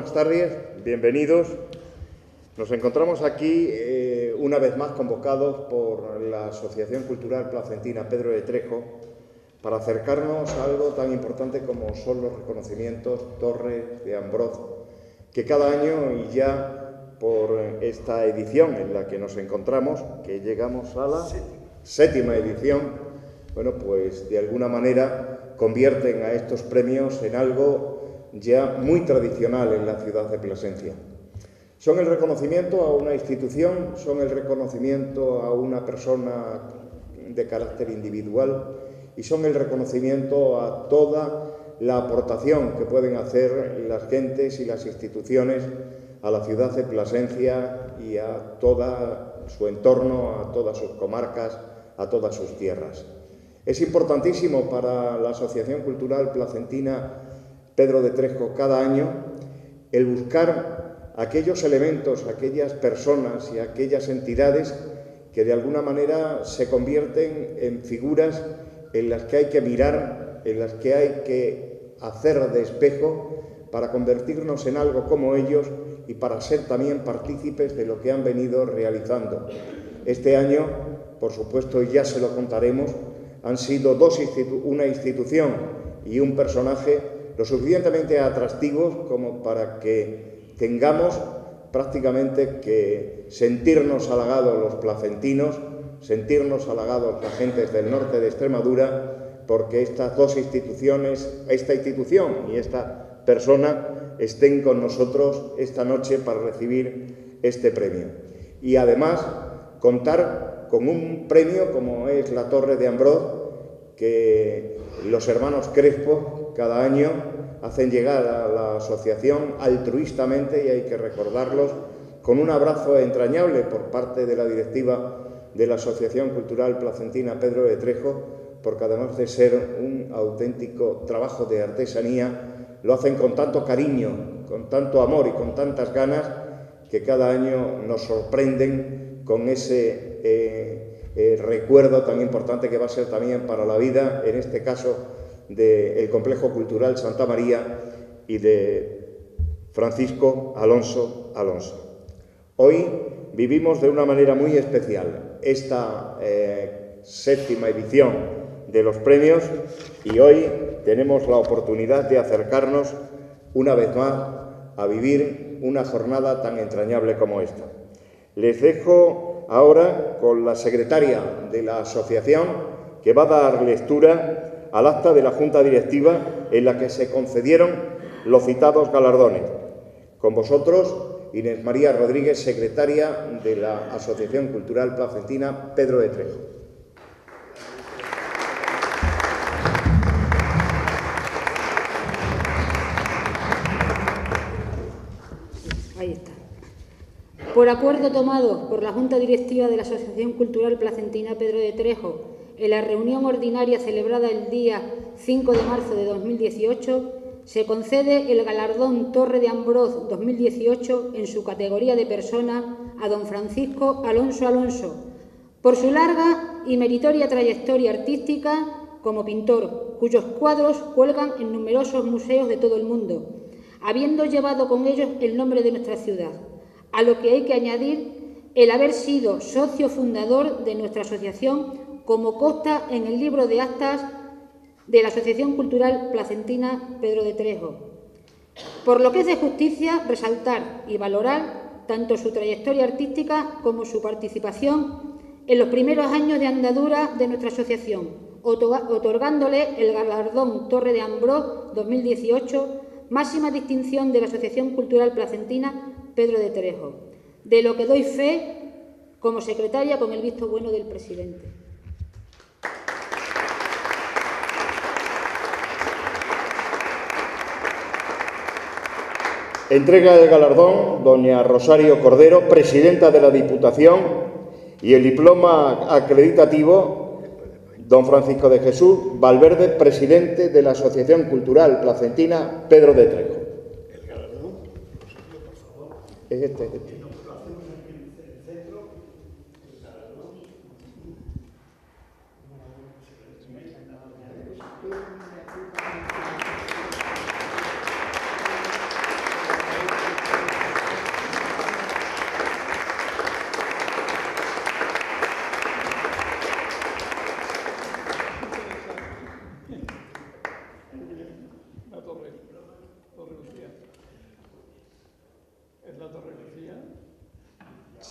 buenas tardes, bienvenidos. Nos encontramos aquí una vez más convocados por la Asociación Cultural Placentina Pedro de Trejo para acercarnos a algo tan importante como son los reconocimientos Torre de Ambroz, que cada año y ya por esta edición en la que nos encontramos, que llegamos a la séptima edición, bueno, pues de alguna manera convierten a estos premios en algo ya muy tradicional en la ciudad de Plasencia. Son el reconocimiento a una institución, son el reconocimiento a una persona de carácter individual y son el reconocimiento a toda la aportación que pueden hacer las gentes y las instituciones a la ciudad de Plasencia y a todo su entorno, a todas sus comarcas, a todas sus tierras. Es importantísimo para la Asociación Cultural Placentina Pedro de Trejo cada año el buscar aquellos elementos, aquellas personas y aquellas entidades que de alguna manera se convierten en figuras en las que hay que mirar, en las que hay que hacer de espejo para convertirnos en algo como ellos y para ser también partícipes de lo que han venido realizando. Este año, por supuesto, ya se lo contaremos, han sido una institución y un personaje lo suficientemente atractivos como para que tengamos prácticamente que sentirnos halagados los placentinos, sentirnos halagados las gentes del norte de Extremadura, porque estas dos instituciones, esta institución y esta persona estén con nosotros esta noche para recibir este premio. Y además contar con un premio como es la Torre de Ambroz, que los hermanos Crespo cada año hacen llegar a la asociación altruistamente, y hay que recordarlos, con un abrazo entrañable por parte de la directiva de la Asociación Cultural Placentina Pedro de Trejo, porque además de ser un auténtico trabajo de artesanía, lo hacen con tanto cariño, con tanto amor y con tantas ganas, que cada año nos sorprenden con ese recuerdo tan importante que va a ser también para la vida, en este caso del Complejo Cultural Santa María y de Francisco Alonso Alonso. Hoy vivimos de una manera muy especial esta séptima edición de los premios y hoy tenemos la oportunidad de acercarnos una vez más a vivir una jornada tan entrañable como esta. Les dejo ahora con la secretaria de la asociación, que va a dar lectura al acta de la Junta Directiva en la que se concedieron los citados galardones. Con vosotros, Inés María Rodríguez, secretaria de la Asociación Cultural Placentina Pedro de Trejo. Ahí está. Por acuerdo tomado por la Junta Directiva de la Asociación Cultural Placentina Pedro de Trejo en la reunión ordinaria celebrada el día 5 de marzo de 2018, se concede el galardón Torre de Ambroz 2018 en su categoría de persona a don Francisco Alonso Alonso por su larga y meritoria trayectoria artística como pintor, cuyos cuadros cuelgan en numerosos museos de todo el mundo, habiendo llevado con ellos el nombre de nuestra ciudad, a lo que hay que añadir el haber sido socio fundador de nuestra asociación, como consta en el libro de actas de la Asociación Cultural Placentina Pedro de Trejo. Por lo que es de justicia resaltar y valorar tanto su trayectoria artística como su participación en los primeros años de andadura de nuestra asociación, otorgándole el galardón Torre de Ambroz 2018, máxima distinción de la Asociación Cultural Placentina Pedro de Trejo, de lo que doy fe como secretaria con el visto bueno del presidente. Entrega el galardón doña Rosario Cordero, presidenta de la Diputación, y el diploma acreditativo don Francisco de Jesús Valverde, presidente de la Asociación Cultural Placentina Pedro de Trejo. ¿El galardón? Por favor. Es este.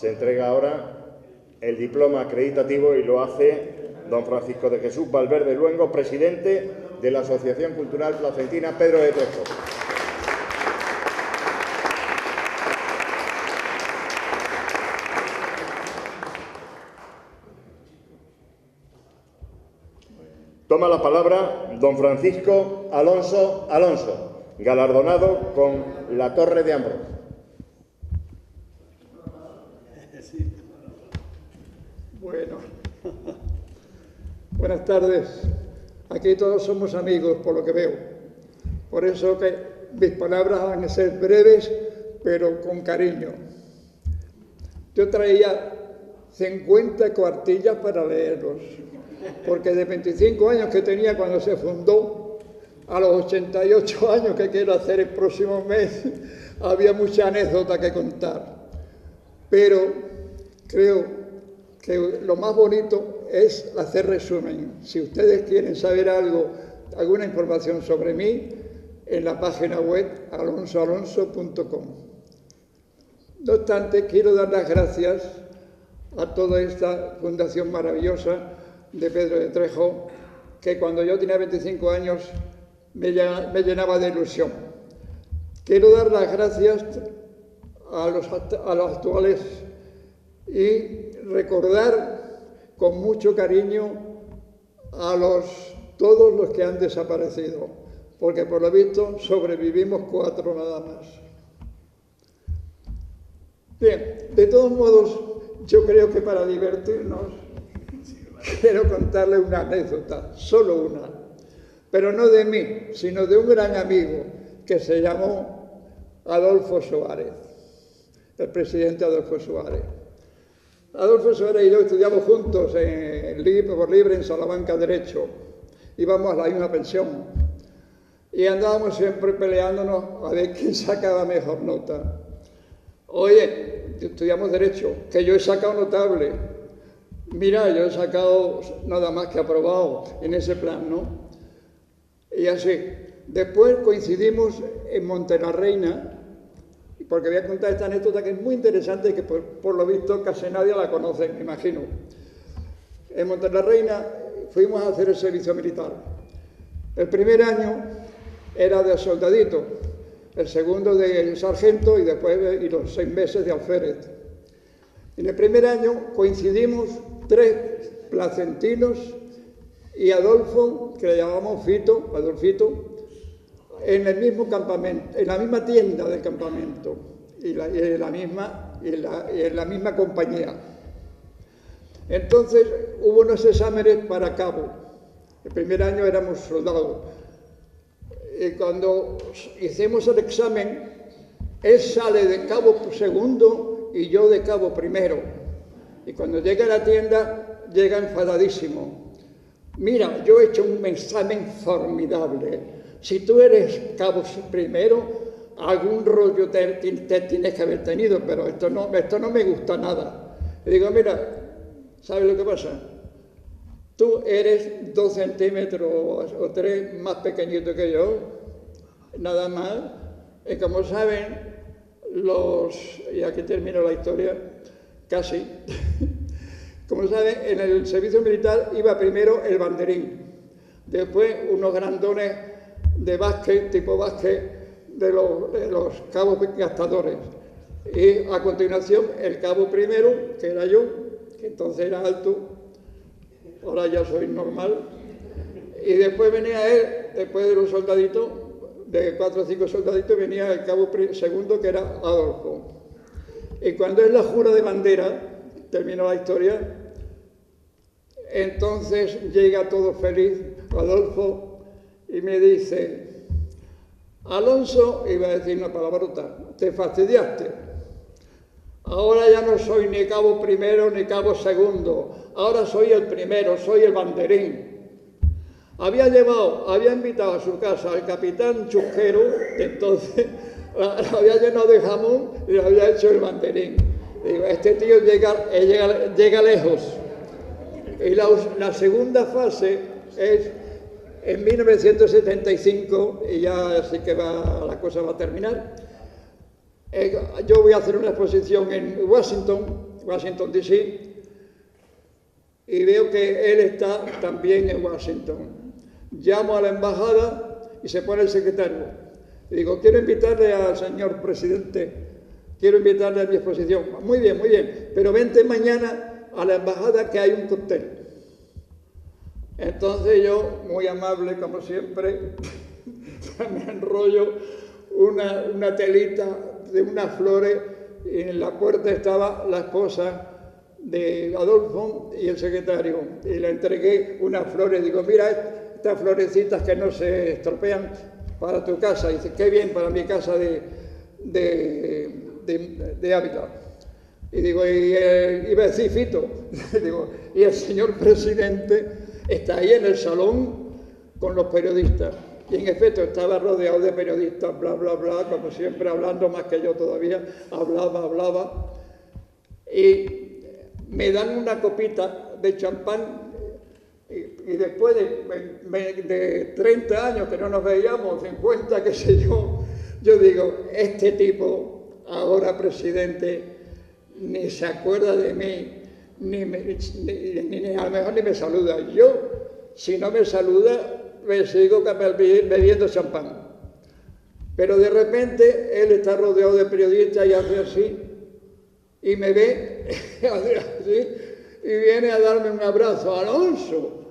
Se entrega ahora el diploma acreditativo y lo hace don Francisco de Jesús Valverde Luengo, presidente de la Asociación Cultural Placentina Pedro de Trejo. Toma la palabra don Francisco Alonso Alonso, galardonado con la Torre de Ambrós. Bueno, buenas tardes. Aquí todos somos amigos, por lo que veo. Por eso que mis palabras van a ser breves, pero con cariño. Yo traía 50 cuartillas para leerlos, porque de 25 años que tenía cuando se fundó, a los 88 años que quiero hacer el próximo mes, había mucha anécdota que contar. Pero creo que lo más bonito es hacer resumen. Si ustedes quieren saber algo, alguna información sobre mí, en la página web alonsoalonso.com. No obstante, quiero dar las gracias a toda esta fundación maravillosa de Pedro de Trejo, que cuando yo tenía 25 años me llenaba de ilusión. Quiero dar las gracias a los actuales y recordar con mucho cariño a todos los que han desaparecido, porque por lo visto sobrevivimos 4 nada más. Bien, de todos modos, yo creo que para divertirnos quiero contarle una anécdota, solo una, pero no de mí, sino de un gran amigo que se llamó Adolfo Suárez, el presidente Adolfo Suárez. Adolfo Suárez y yo estudiamos juntos por libre en Salamanca Derecho, íbamos a la misma pensión y andábamos siempre peleándonos a ver quién sacaba mejor nota. Oye, estudiamos Derecho, que yo he sacado notable. Mira, yo he sacado nada más que aprobado en ese plan, ¿no? Y así. Después coincidimos en Montelarreina, porque voy a contar esta anécdota que es muy interesante y que por lo visto casi nadie la conoce, me imagino. En Montelarreina fuimos a hacer el servicio militar. El primer año era de soldadito, el segundo de sargento y después los 6 meses de alférez. En el primer año coincidimos 3 placentinos y Adolfo, que le llamamos Fito, Adolfito, en el mismo campamento, en la misma tienda del campamento y en la misma compañía. Entonces hubo unos exámenes para cabo. El primer año éramos soldados. Y cuando hicimos el examen, él sale de cabo segundo y yo de cabo primero. Y cuando llega a la tienda, llega enfadadísimo. Mira, yo he hecho un examen formidable. Si tú eres cabo primero, algún rollo te tienes que haber tenido, pero esto no me gusta nada. Le digo, mira, ¿sabes lo que pasa? Tú eres 2 centímetros o 3 más pequeñito que yo, nada más. Y como saben, y aquí termino la historia, casi. Como saben, en el servicio militar iba primero el banderín, después unos grandones de básquet, tipo básquet, de los cabos gastadores. Y a continuación el cabo primero, que era yo, que entonces era alto, ahora ya soy normal. Y después venía él, después de los soldaditos, de 4 o 5 soldaditos, venía el cabo segundo, que era Adolfo. Y cuando es la jura de bandera, terminó la historia, entonces llega todo feliz Adolfo y me dice, Alonso, iba a decir una palabrota, te fastidiaste. Ahora ya no soy ni cabo primero ni cabo segundo, ahora soy el primero, soy el banderín. Había invitado a su casa al capitán Chusquero, que entonces lo había llenado de jamón y lo había hecho el banderín. Digo, este tío llega lejos. Y la segunda fase es en 1975, y ya así que la cosa va a terminar. Yo voy a hacer una exposición en Washington, Washington, D.C., y veo que él está también en Washington. Llamo a la embajada y se pone el secretario. Y digo, quiero invitarle al señor presidente, quiero invitarle a mi exposición. Muy bien, pero vente mañana a la embajada que hay un cóctel. Entonces yo, muy amable como siempre, me enrollo una telita de unas flores y en la puerta estaba la esposa de Adolfo y el secretario. Y le entregué unas flores. Digo, mira, estas florecitas que no se estropean para tu casa. Y dice, qué bien, para mi casa de Ávila. Y digo, iba a decir Fito. Digo, y el señor presidente está ahí en el salón con los periodistas. Y en efecto estaba rodeado de periodistas, bla, bla, bla, como siempre, hablando más que yo todavía. Hablaba. Y me dan una copita de champán. Y después de 30 años que no nos veíamos, 50, qué sé yo digo, este tipo, ahora presidente, ni se acuerda de mí, ni a lo mejor ni me saluda. Yo, si no me saluda, me sigo bebiendo champán. Pero de repente, él está rodeado de periodistas y hace así, y me ve, hace así, y viene a darme un abrazo. Alonso,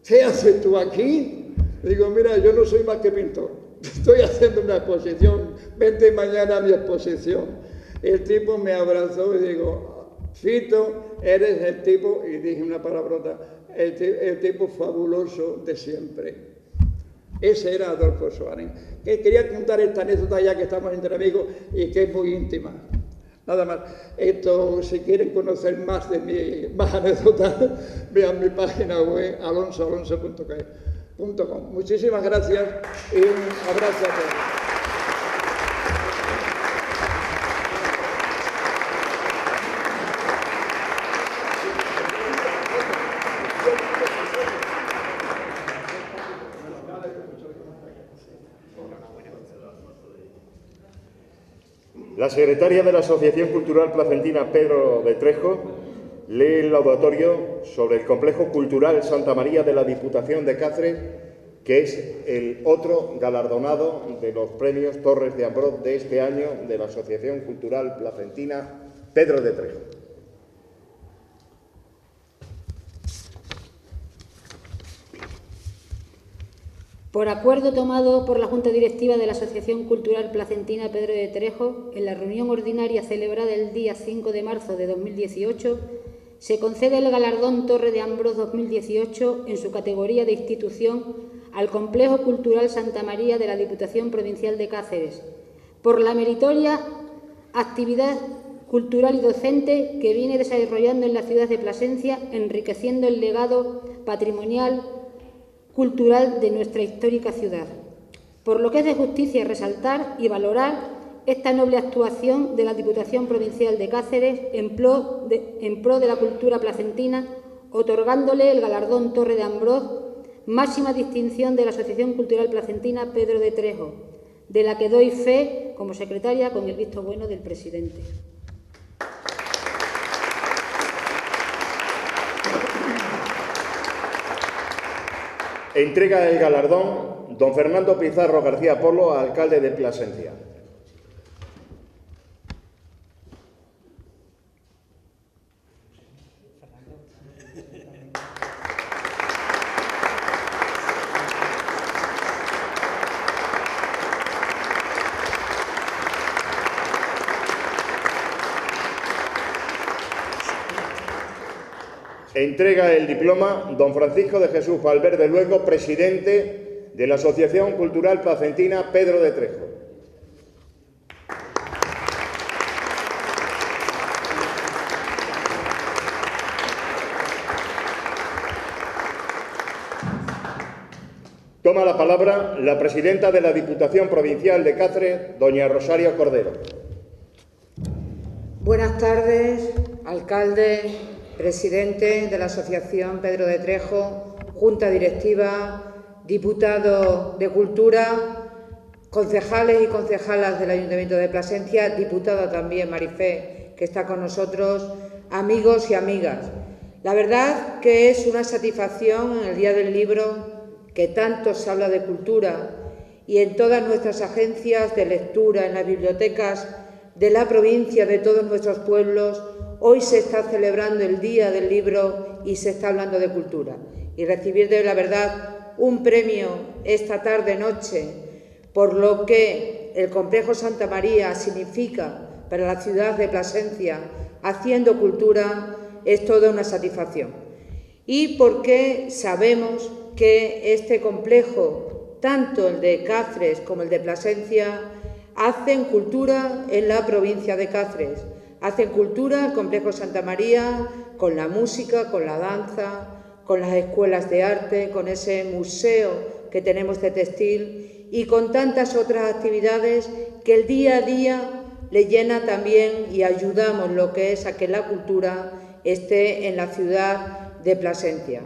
¿qué haces tú aquí? Digo, mira, yo no soy más que pintor. Estoy haciendo una exposición. Vente mañana a mi exposición. El tipo me abrazó y digo, Fito, eres el tipo, y dije una palabrota, el tipo fabuloso de siempre. Ese era Adolfo Suárez. Que quería contar esta anécdota ya que estamos entre amigos y que es muy íntima. Nada más. Esto, si quieren conocer más de más anécdotas, vean mi página web alonsoalonso.com. Muchísimas gracias y un abrazo a todos. La secretaria de la Asociación Cultural Placentina, Pedro de Trejo, lee el laudatorio sobre el Complejo Cultural Santa María de la Diputación de Cáceres, que es el otro galardonado de los premios Torres de Ambrós de este año de la Asociación Cultural Placentina, Pedro de Trejo. Por acuerdo tomado por la Junta Directiva de la Asociación Cultural Placentina Pedro de Trejo, en la reunión ordinaria celebrada el día 5 de marzo de 2018, se concede el galardón Torre de Ambrós 2018 en su categoría de institución al Complejo Cultural Santa María de la Diputación Provincial de Cáceres, por la meritoria actividad cultural y docente que viene desarrollando en la ciudad de Plasencia, enriqueciendo el legado patrimonial cultural de nuestra histórica ciudad, por lo que es de justicia resaltar y valorar esta noble actuación de la Diputación Provincial de Cáceres en pro de la cultura placentina, otorgándole el galardón Torre de Ambrós, máxima distinción de la Asociación Cultural Placentina Pedro de Trejo, de la que doy fe como secretaria con el visto bueno del presidente. Entrega el galardón don Fernando Pizarro García Polo, alcalde de Plasencia. Entrega el diploma don Francisco de Jesús Valverde Luengo, presidente de la Asociación Cultural Placentina Pedro de Trejo. Toma la palabra la presidenta de la Diputación Provincial de Cáceres, doña Rosario Cordero. Buenas tardes, alcalde, presidente de la Asociación Pedro de Trejo, Junta Directiva, diputados de Cultura, concejales y concejalas del Ayuntamiento de Plasencia, diputada también Marifé, que está con nosotros, amigos y amigas. La verdad que es una satisfacción en el Día del Libro, que tanto se habla de cultura, y en todas nuestras agencias de lectura, en las bibliotecas de la provincia, de todos nuestros pueblos, hoy se está celebrando el Día del Libro y se está hablando de cultura. Y recibir de la verdad un premio esta tarde-noche por lo que el Complejo Santa María significa para la ciudad de Plasencia, haciendo cultura, es toda una satisfacción. Y porque sabemos que este complejo, tanto el de Cáceres como el de Plasencia, hacen cultura en la provincia de Cáceres. Hacen cultura el Complejo Santa María con la música, con la danza, con las escuelas de arte, con ese museo que tenemos de textil y con tantas otras actividades que el día a día le llena también y ayudamos lo que es a que la cultura esté en la ciudad de Plasencia.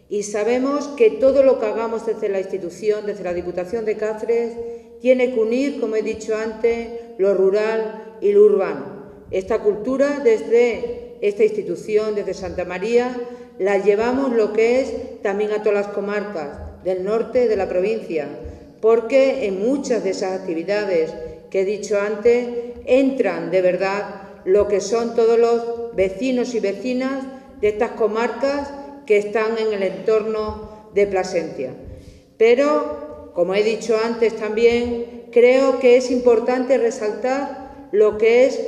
Y sabemos que todo lo que hagamos desde la institución, desde la Diputación de Cáceres, tiene que unir, como he dicho antes, lo rural y lo urbano. Esta cultura, desde esta institución, desde Santa María, la llevamos lo que es también a todas las comarcas del norte de la provincia, porque en muchas de esas actividades que he dicho antes entran de verdad lo que son todos los vecinos y vecinas de estas comarcas que están en el entorno de Plasencia. Pero, como he dicho antes también, creo que es importante resaltar lo que es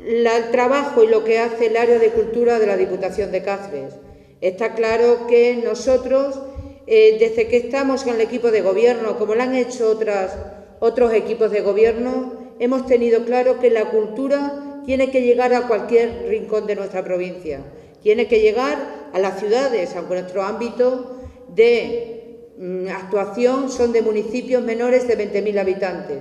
el trabajo y lo que hace el área de cultura de la Diputación de Cáceres. Está claro que nosotros, desde que estamos en el equipo de gobierno, como lo han hecho otros equipos de gobierno, hemos tenido claro que la cultura tiene que llegar a cualquier rincón de nuestra provincia. Tiene que llegar a las ciudades, aunque nuestro ámbito de actuación son de municipios menores de 20.000 habitantes.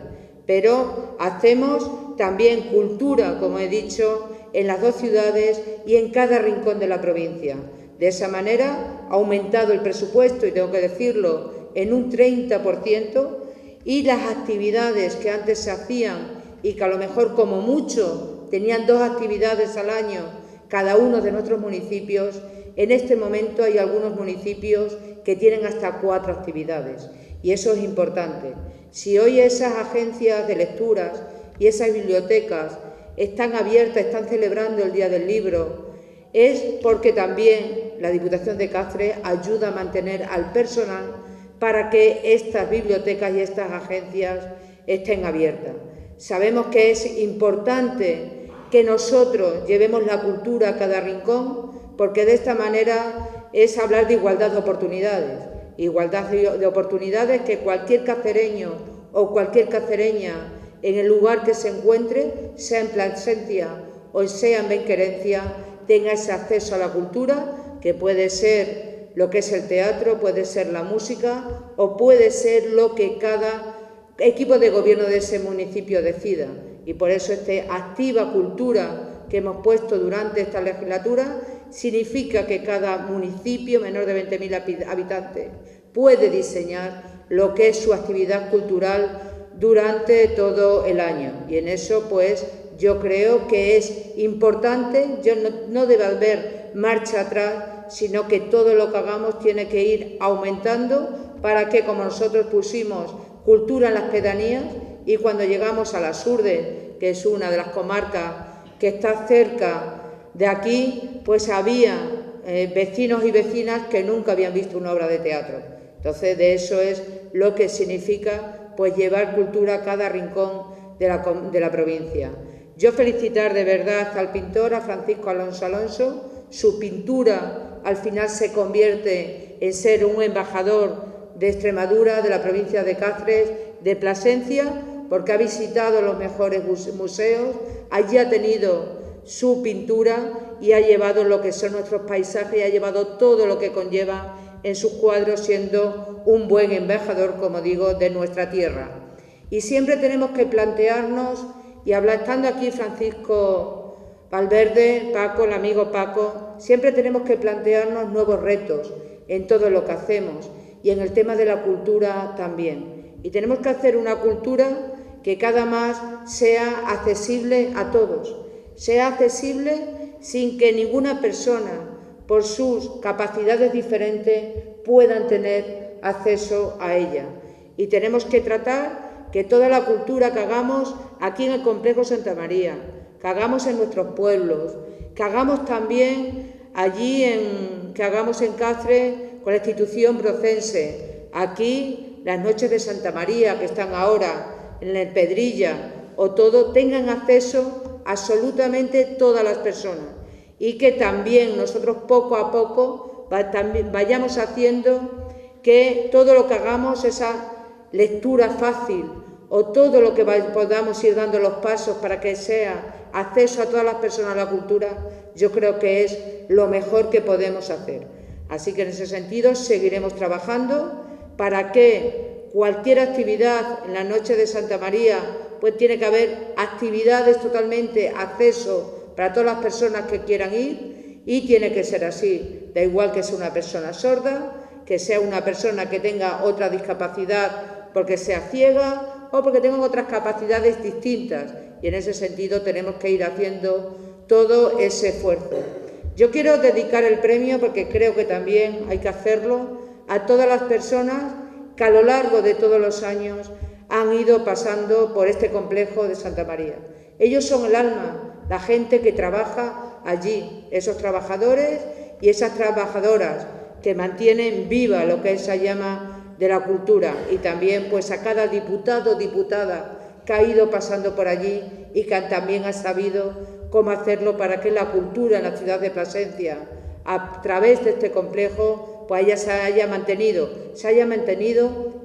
Pero hacemos también cultura, como he dicho, en las dos ciudades y en cada rincón de la provincia. De esa manera ha aumentado el presupuesto, y tengo que decirlo, en un 30%, y las actividades que antes se hacían y que a lo mejor como mucho tenían 2 actividades al año cada uno de nuestros municipios, en este momento hay algunos municipios que tienen hasta 4 actividades, y eso es importante. Si hoy esas agencias de lecturas y esas bibliotecas están abiertas, están celebrando el Día del Libro, es porque también la Diputación de Cáceres ayuda a mantener al personal para que estas bibliotecas y estas agencias estén abiertas. Sabemos que es importante que nosotros llevemos la cultura a cada rincón, porque de esta manera es hablar de igualdad de oportunidades. Igualdad de oportunidades que cualquier cacereño o cualquier cacereña en el lugar que se encuentre, sea en Plasencia o sea en Benquerencia, tenga ese acceso a la cultura, que puede ser lo que es el teatro, puede ser la música o puede ser lo que cada equipo de gobierno de ese municipio decida. Y por eso esta activa cultura que hemos puesto durante esta legislatura significa que cada municipio menor de 20.000 habitantes puede diseñar lo que es su actividad cultural durante todo el año. Y en eso, pues, yo creo que es importante, no debe haber marcha atrás, sino que todo lo que hagamos tiene que ir aumentando para que, como nosotros pusimos cultura en las pedanías, y cuando llegamos a las Urdes, que es una de las comarcas que está cerca de aquí, pues había vecinos y vecinas que nunca habían visto una obra de teatro. Entonces, de eso es lo que significa, pues, llevar cultura a cada rincón de la provincia. Yo felicitar de verdad al pintor, a Francisco Alonso Alonso. Su pintura al final se convierte en ser un embajador de Extremadura, de la provincia de Cáceres, de Plasencia, porque ha visitado los mejores museos, allí ha tenido su pintura y ha llevado lo que son nuestros paisajes y ha llevado todo lo que conlleva en sus cuadros, siendo un buen embajador, como digo, de nuestra tierra. Y siempre tenemos que plantearnos, y estando aquí Francisco Valverde, Paco, el amigo Paco, siempre tenemos que plantearnos nuevos retos en todo lo que hacemos y en el tema de la cultura también. Y tenemos que hacer una cultura que cada más sea accesible a todos, sea accesible sin que ninguna persona, por sus capacidades diferentes, puedan tener acceso a ella. Y tenemos que tratar que toda la cultura que hagamos aquí en el Complejo Santa María, que hagamos en nuestros pueblos, que hagamos también allí, que hagamos en Cáceres con la institución brocense, aquí las noches de Santa María que están ahora en el Pedrilla, o todo, tengan acceso absolutamente todas las personas, y que también nosotros poco a poco vayamos haciendo que todo lo que hagamos, esa lectura fácil, o todo lo que podamos ir dando los pasos para que sea acceso a todas las personas a la cultura, yo creo que es lo mejor que podemos hacer. Así que en ese sentido seguiremos trabajando para que cualquier actividad en la noche de Santa María, pues tiene que haber actividades totalmente, acceso para todas las personas que quieran ir, y tiene que ser así. Da igual que sea una persona sorda, que sea una persona que tenga otra discapacidad porque sea ciega o porque tenga otras capacidades distintas, y en ese sentido tenemos que ir haciendo todo ese esfuerzo. Yo quiero dedicar el premio, porque creo que también hay que hacerlo, a todas las personas que a lo largo de todos los años han ido pasando por este complejo de Santa María. Ellos son el alma, la gente que trabaja allí, esos trabajadores y esas trabajadoras que mantienen viva lo que es la llama de la cultura, y también pues a cada diputado o diputada que ha ido pasando por allí y que también ha sabido cómo hacerlo para que la cultura en la ciudad de Plasencia, a través de este complejo, pues se haya mantenido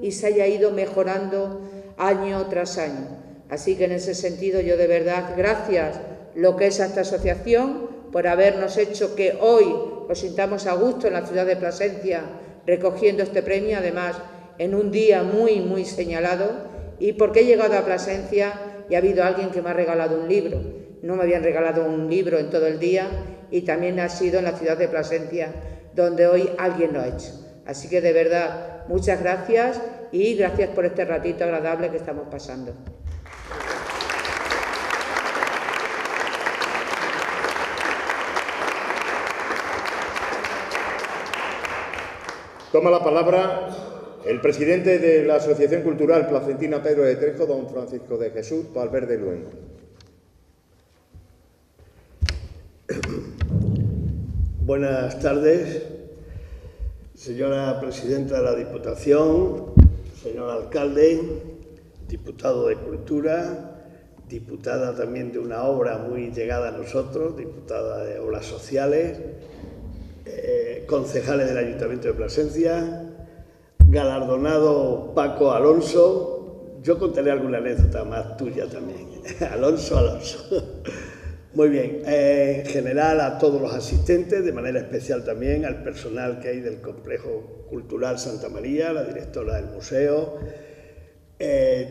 y se haya ido mejorando año tras año. Así que en ese sentido yo de verdad, gracias lo que es a esta asociación por habernos hecho que hoy nos sintamos a gusto en la ciudad de Plasencia recogiendo este premio, además en un día muy, muy señalado, y porque he llegado a Plasencia y ha habido alguien que me ha regalado un libro. No me habían regalado un libro en todo el día, y también ha sido en la ciudad de Plasencia donde hoy alguien lo ha hecho. Así que de verdad, muchas gracias, y gracias por este ratito agradable que estamos pasando. Toma la palabra el presidente de la Asociación Cultural Placentina Pedro de Trejo, don Francisco de Jesús Valverde Luengo. Buenas tardes, señora presidenta de la Diputación, señor alcalde, diputado de Cultura, diputada también de una obra muy llegada a nosotros, diputada de Obras Sociales, concejales del Ayuntamiento de Plasencia, galardonado Paco Alonso. Yo contaré alguna anécdota más tuya también. Alonso. Muy bien, en general a todos los asistentes, de manera especial también al personal que hay del Complejo Cultural Santa María, la directora del museo.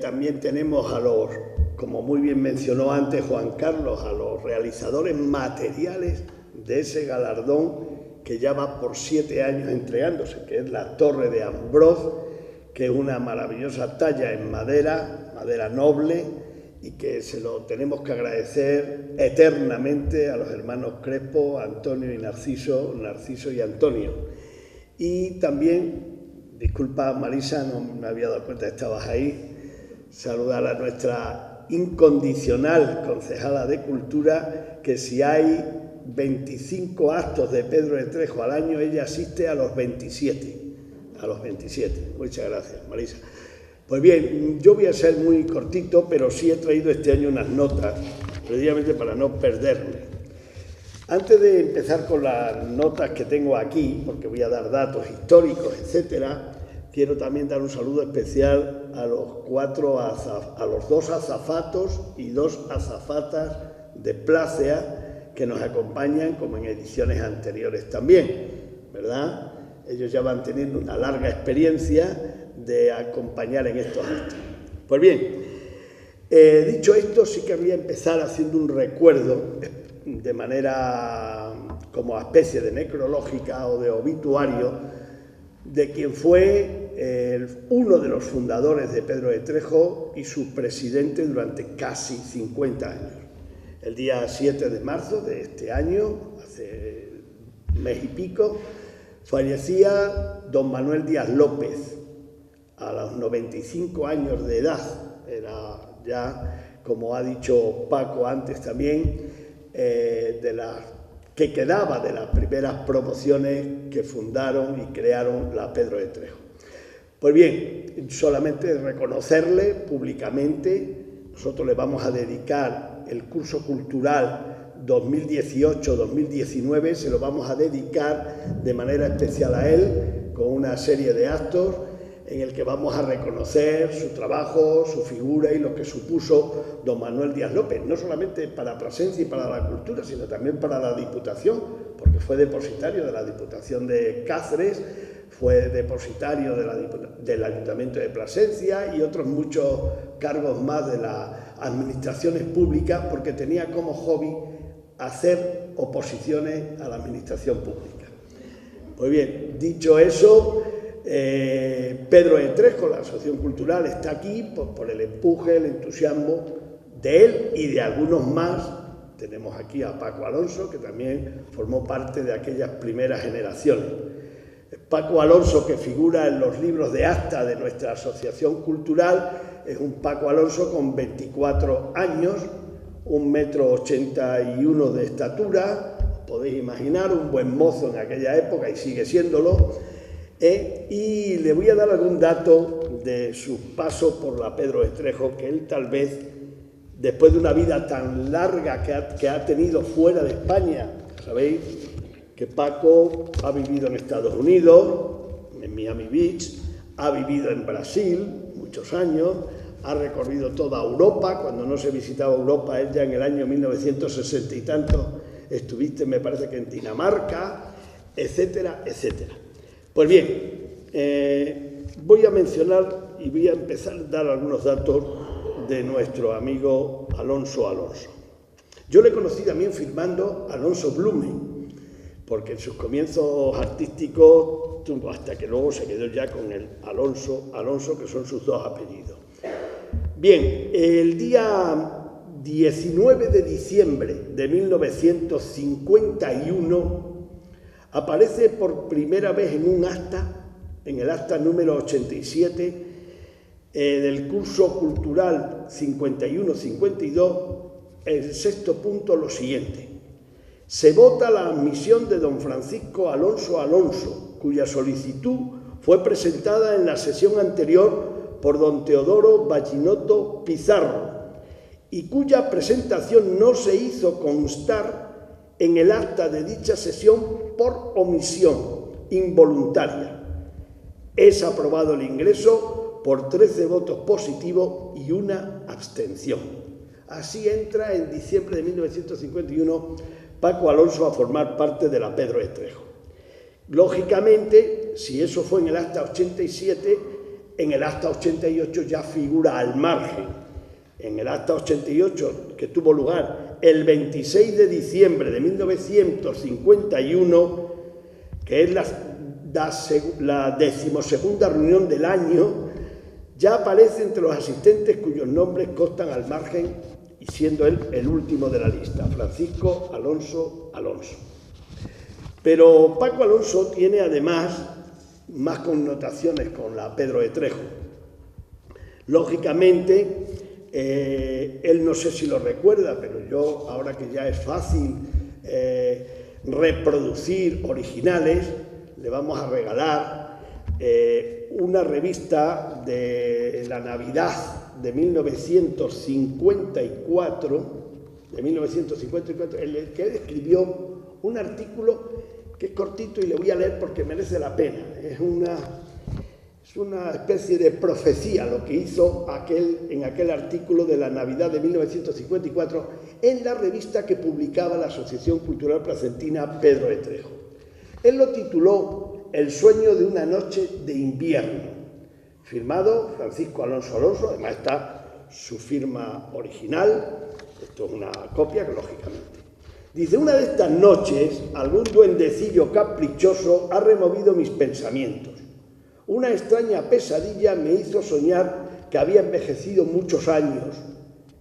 También tenemos a los, como muy bien mencionó antes Juan Carlos, a los realizadores materiales de ese galardón que ya va por 7 años entregándose, que es la Torre de Ambrós, que es una maravillosa talla en madera, madera noble, y que se lo tenemos que agradecer eternamente a los hermanos Crespo, Antonio y Narciso y Antonio. Y también, disculpa Marisa, no me había dado cuenta que estabas ahí, saludar a nuestra incondicional concejala de Cultura, que si hay 25 actos de Pedro de Trejo al año, ella asiste a los 27. Muchas gracias, Marisa. Pues bien, yo voy a ser muy cortito, pero sí he traído este año unas notas, precisamente para no perderme. Antes de empezar con las notas que tengo aquí, porque voy a dar datos históricos, etcétera, quiero también dar un saludo especial a los 2 azafatos y 2 azafatas de Plácea, que nos acompañan, como en ediciones anteriores también, ¿verdad? Ellos ya van teniendo una larga experiencia de acompañar en estos actos. Pues bien, dicho esto, sí que voy a empezar haciendo un recuerdo de manera como especie de necrológica o de obituario de quien fue uno de los fundadores de Pedro de Trejo y su presidente durante casi 50 años. El día 7 de marzo de este año, hace un mes y pico, fallecía don Manuel Díaz López, a los 95 años de edad. Era ya, como ha dicho Paco antes también, que quedaba de las primeras promociones que fundaron y crearon la Pedro de Trejo. Pues bien, solamente reconocerle públicamente. Nosotros le vamos a dedicar el curso cultural 2018-2019, se lo vamos a dedicar de manera especial a él, con una serie de actos en el que vamos a reconocer su trabajo, su figura y lo que supuso don Manuel Díaz López, no solamente para Plasencia y para la cultura, sino también para la Diputación, porque fue depositario de la Diputación de Cáceres, fue depositario del Ayuntamiento de Plasencia y otros muchos cargos más de las administraciones públicas, porque tenía como hobby hacer oposiciones a la administración pública. Pues bien, dicho eso, Pedro de Trejo, la Asociación Cultural, está aquí por el empuje, el entusiasmo de él y de algunos más. Tenemos aquí a Paco Alonso, que también formó parte de aquellas primeras generaciones. Paco Alonso, que figura en los libros de acta de nuestra Asociación Cultural, es un Paco Alonso con 24 años, 1,81 m de estatura, podéis imaginar, un buen mozo en aquella época y sigue siéndolo. Y le voy a dar algún dato de su paso por la Pedro de Trejo, que él tal vez, después de una vida tan larga que ha tenido fuera de España, sabéis que Paco ha vivido en Estados Unidos, en Miami Beach, ha vivido en Brasil muchos años, ha recorrido toda Europa. Cuando no se visitaba Europa, él ya en el año 1960 y tanto, estuviste, me parece que en Dinamarca, etcétera, etcétera. Pues bien, voy a mencionar y voy a empezar a dar algunos datos de nuestro amigo Alonso Alonso. Yo le conocí también firmando Alonso Blume, porque en sus comienzos artísticos tuvo, hasta que luego se quedó ya con el Alonso, que son sus dos apellidos. Bien, el día 19 de diciembre de 1951 aparece por primera vez en un acta, en el acta número 87 del curso cultural 51-52, el sexto punto, lo siguiente: se vota la admisión de don Francisco Alonso Alonso, cuya solicitud fue presentada en la sesión anterior por don Teodoro Bachinoto Pizarro y cuya presentación no se hizo constar en el acta de dicha sesión por omisión involuntaria. Es aprobado el ingreso por 13 votos positivos y una abstención. Así entra en diciembre de 1951 Paco Alonso a formar parte de la Pedro de Trejo. Lógicamente, si eso fue en el acta 87, en el acta 88 ya figura al margen. En el acta 88, que tuvo lugar el 26 de diciembre de 1951, que es la 12ª reunión del año, ya aparece entre los asistentes cuyos nombres constan al margen, y siendo él el último de la lista, Francisco Alonso Alonso. Pero Paco Alonso tiene además más connotaciones con la Pedro de Trejo. Lógicamente, él no sé si lo recuerda, pero yo, ahora que ya es fácil reproducir originales, le vamos a regalar una revista de la Navidad de 1954, en el que él escribió un artículo que es cortito y le voy a leer porque merece la pena. Es una especie de profecía lo que hizo en aquel artículo de la Navidad de 1954 en la revista que publicaba la Asociación Cultural Placentina Pedro de Trejo. Él lo tituló El sueño de una noche de invierno, firmado Francisco Alonso Alonso. Además está su firma original. Esto es una copia, lógicamente. Dice: una de estas noches algún duendecillo caprichoso ha removido mis pensamientos. Una extraña pesadilla me hizo soñar que había envejecido muchos años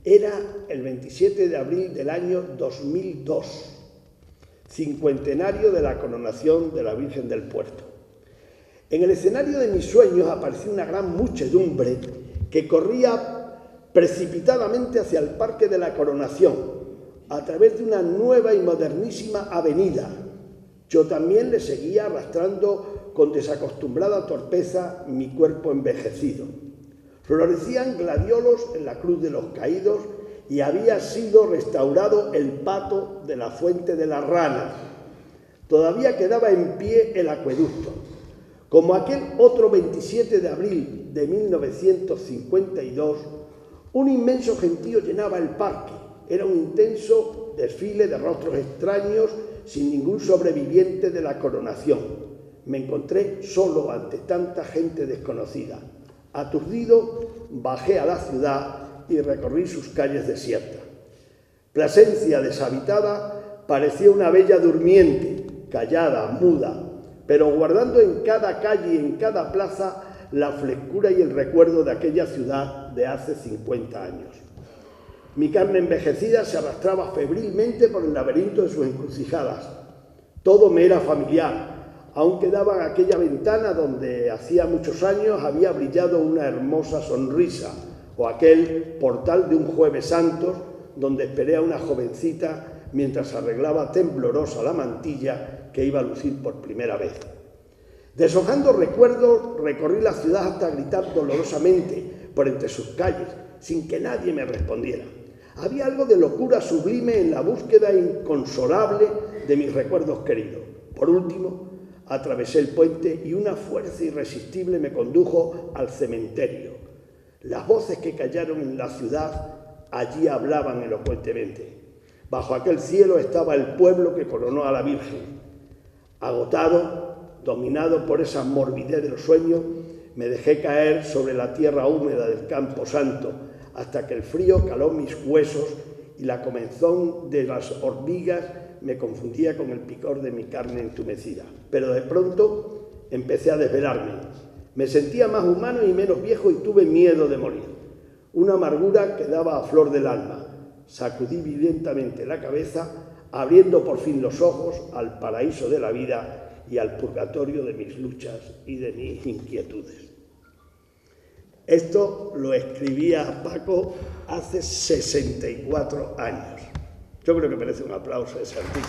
Era el 27 de abril del año 2002, cincuentenario de la coronación de la Virgen del Puerto. En el escenario de mis sueños apareció una gran muchedumbre que corría precipitadamente hacia el Parque de la Coronación, a través de una nueva y modernísima avenida. Yo también le seguía arrastrando con desacostumbrada torpeza mi cuerpo envejecido. Florecían gladiolos en la Cruz de los Caídos y había sido restaurado el pato de la Fuente de las Ranas. Todavía quedaba en pie el acueducto. Como aquel otro 27 de abril de 1952, un inmenso gentío llenaba el parque. Era un intenso desfile de rostros extraños sin ningún sobreviviente de la coronación. Me encontré solo ante tanta gente desconocida. Aturdido, bajé a la ciudad y recorrí sus calles desiertas. Plasencia deshabitada parecía una bella durmiente, callada, muda, pero guardando en cada calle y en cada plaza la frescura y el recuerdo de aquella ciudad de hace 50 años. Mi carne envejecida se arrastraba febrilmente por el laberinto de sus encrucijadas. Todo me era familiar. Aún quedaba en aquella ventana donde hacía muchos años había brillado una hermosa sonrisa, o aquel portal de un Jueves Santos donde esperé a una jovencita mientras arreglaba temblorosa la mantilla que iba a lucir por primera vez. Deshojando recuerdos, recorrí la ciudad hasta gritar dolorosamente por entre sus calles, sin que nadie me respondiera. Había algo de locura sublime en la búsqueda inconsolable de mis recuerdos queridos. Por último, atravesé el puente y una fuerza irresistible me condujo al cementerio. Las voces que callaron en la ciudad allí hablaban elocuentemente. Bajo aquel cielo estaba el pueblo que coronó a la Virgen. Agotado, dominado por esa morbidez de los sueños, me dejé caer sobre la tierra húmeda del Campo Santo hasta que el frío caló mis huesos y la comezón de las hormigas me confundía con el picor de mi carne entumecida. Pero de pronto empecé a desvelarme. Me sentía más humano y menos viejo y tuve miedo de morir. Una amargura que daba a flor del alma. Sacudí violentamente la cabeza, abriendo por fin los ojos al paraíso de la vida y al purgatorio de mis luchas y de mis inquietudes. Esto lo escribía Paco hace 64 años. Yo creo que merece un aplauso ese artículo.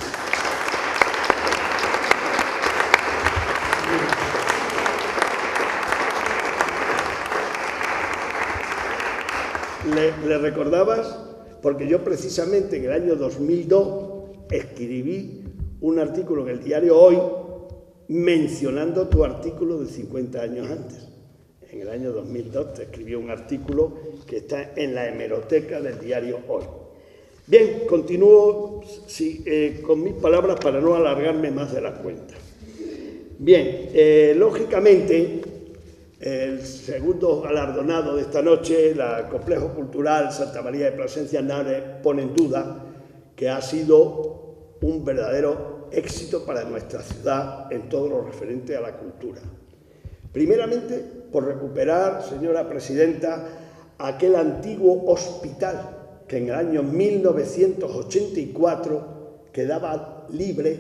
¿Le recordabas? Porque yo precisamente en el año 2002 escribí un artículo en el diario Hoy mencionando tu artículo de 50 años antes. En el año 2002 te escribí un artículo que está en la hemeroteca del diario Hoy. Bien, continúo con mis palabras para no alargarme más de la cuenta. Bien, lógicamente, el segundo galardonado de esta noche, el Complejo Cultural Santa María de Plasencia, nadie pone en duda que ha sido un verdadero éxito para nuestra ciudad en todo lo referente a la cultura. Primeramente, por recuperar, señora presidenta, aquel antiguo hospital que en el año 1984 quedaba libre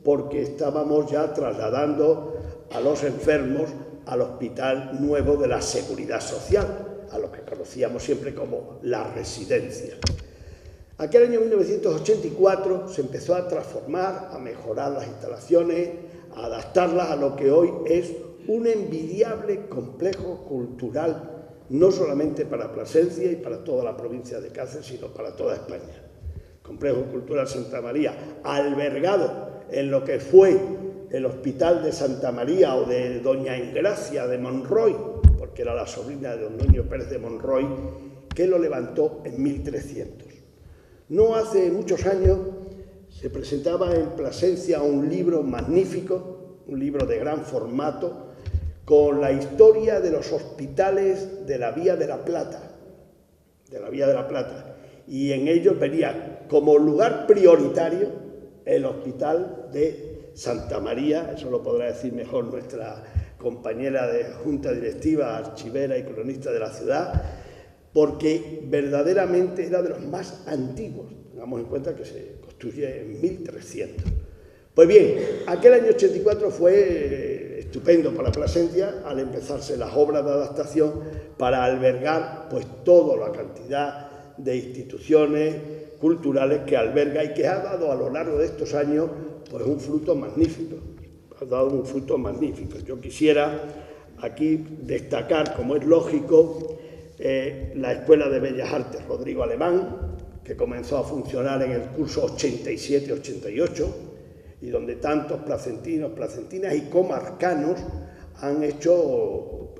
porque estábamos ya trasladando a los enfermos al Hospital Nuevo de la Seguridad Social, a lo que conocíamos siempre como la residencia. Aquel año 1984 se empezó a transformar, a mejorar las instalaciones, a adaptarlas a lo que hoy es un envidiable complejo cultural, no solamente para Plasencia y para toda la provincia de Cáceres, sino para toda España. Complejo Cultural Santa María, albergado en lo que fue el Hospital de Santa María o de Doña Engracia de Monroy, porque era la sobrina de don Nuño Pérez de Monroy, que lo levantó en 1300. No hace muchos años se presentaba en Plasencia un libro magnífico, un libro de gran formato, con la historia de los hospitales de la Vía de la Plata, y en ello venía como lugar prioritario el Hospital de Santa María, eso lo podrá decir mejor nuestra compañera de Junta Directiva, archivera y cronista de la ciudad, porque verdaderamente era de los más antiguos. Tengamos en cuenta que se construye en 1300. Pues bien, aquel año 84 fue estupendo para Plasencia al empezarse las obras de adaptación para albergar pues toda la cantidad de instituciones culturales que alberga y que ha dado a lo largo de estos años pues un fruto magnífico. Ha dado un fruto magnífico. Yo quisiera aquí destacar, como es lógico, la Escuela de Bellas Artes Rodrigo Alemán, que comenzó a funcionar en el curso 87-88 y donde tantos placentinos, placentinas y comarcanos han hecho,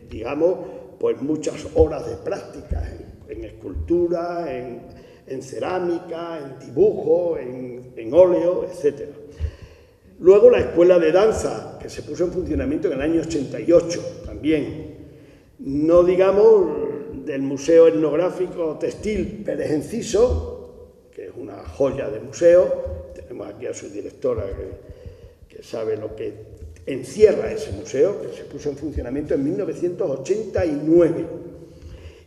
digamos, pues muchas horas de práctica en escultura, en cerámica, en dibujo, en óleo, etc. Luego la Escuela de Danza, que se puso en funcionamiento en el año 88 también. No digamos del Museo Etnográfico Textil Pérez Enciso, que es una joya de museo. Tenemos aquí a su directora que sabe lo que encierra ese museo, que se puso en funcionamiento en 1989.